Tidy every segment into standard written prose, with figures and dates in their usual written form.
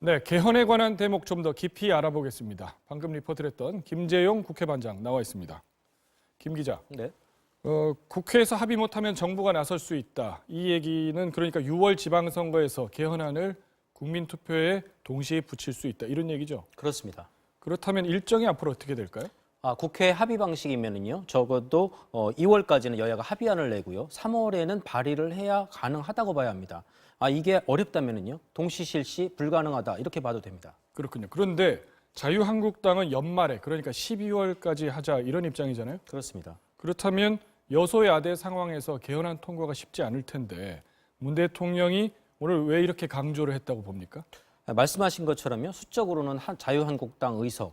네, 개헌에 관한 대목 좀 더 깊이 알아보겠습니다. 방금 리포트를 했던 김재용 국회반장 나와 있습니다. 김 기자, 네. 국회에서 합의 못하면 정부가 나설 수 있다. 이 얘기는 그러니까 6월 지방선거에서 개헌안을 국민투표에 동시에 붙일 수 있다. 이런 얘기죠? 그렇습니다. 그렇다면 일정이 앞으로 어떻게 될까요? 국회 합의 방식이면은요, 적어도 2월까지는 여야가 합의안을 내고요, 3월에는 발의를 해야 가능하다고 봐야 합니다. 이게 어렵다면은요, 동시 실시 불가능하다 이렇게 봐도 됩니다. 그렇군요. 그런데 자유한국당은 연말에 그러니까 12월까지 하자 이런 입장이잖아요. 그렇습니다. 그렇다면 여소야대 상황에서 개헌안 통과가 쉽지 않을 텐데 문 대통령이 오늘 왜 이렇게 강조를 했다고 봅니까? 말씀하신 것처럼요, 수적으로는 자유한국당 의석,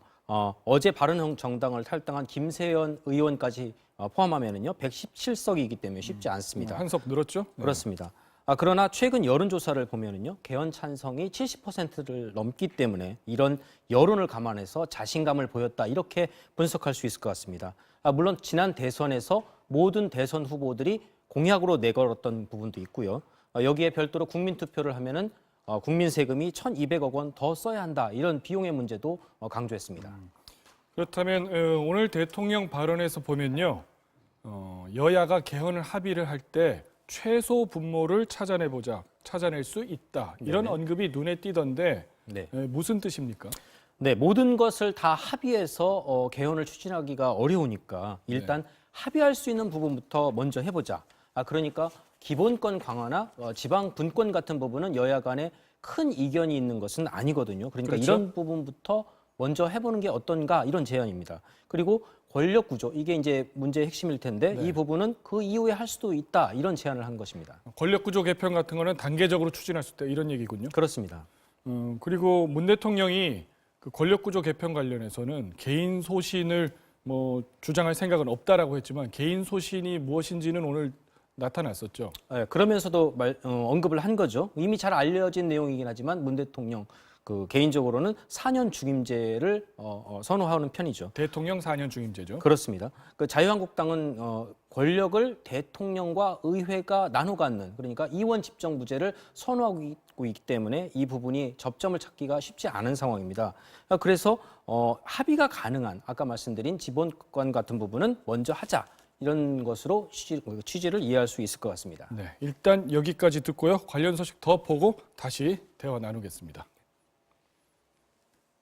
어제 바른정당을 탈당한 김세연 의원까지 포함하면은요, 117석이기 때문에 쉽지 않습니다. 한 석 늘었죠? 네. 그렇습니다. 그러나 최근 여론조사를 보면은요, 개헌 찬성이 70%를 넘기 때문에 이런 여론을 감안해서 자신감을 보였다 이렇게 분석할 수 있을 것 같습니다. 물론 지난 대선에서 모든 대선 후보들이 공약으로 내걸었던 부분도 있고요. 여기에 별도로 국민투표를 하면은 국민 세금이 1,200억 원 더 써야 한다 이런 비용의 문제도 강조했습니다. 그렇다면 오늘 대통령 발언에서 보면요, 여야가 개헌을 합의를 할 때 최소 분모를 찾아낼 수 있다 이런 네네. 언급이 눈에 띄던데 네. 무슨 뜻입니까? 네, 모든 것을 다 합의해서 개헌을 추진하기가 어려우니까 일단 합의할 수 있는 부분부터 먼저 해보자. 그러니까 기본권 강화나 지방 분권 같은 부분은 여야 간에 큰 이견이 있는 것은 아니거든요. 그러니까 그렇죠. 이런 부분부터 먼저 해보는 게 어떤가 이런 제안입니다. 그리고 권력 구조, 이게 이제 문제의 핵심일 텐데 이 부분은 그 이후에 할 수도 있다 이런 제안을 한 것입니다. 권력구조 개편 같은 거는 단계적으로 추진할 수 있다 이런 얘기군요. 그렇습니다. 그리고 문 대통령이 그 권력구조 개편 관련해서는 개인 소신을 주장할 생각은 없다라고 했지만 개인 소신이 무엇인지는 오늘 나타났었죠. 그러면서도 언급을 한 거죠. 이미 잘 알려진 내용이긴 하지만 문 대통령 개인적으로는 4년 중임제를 선호하는 편이죠. 대통령 4년 중임제죠. 그렇습니다. 자유한국당은 권력을 대통령과 의회가 나눠 갖는, 그러니까 이원 집정부제를 선호하고 있기 때문에 이 부분이 접점을 찾기가 쉽지 않은 상황입니다. 그래서 합의가 가능한 아까 말씀드린 지본권 같은 부분은 먼저 하자. 이런 것으로 취지를 이해할 수 있을 것 같습니다. 네, 일단 여기까지 듣고요. 관련 소식 더 보고 다시 대화 나누겠습니다.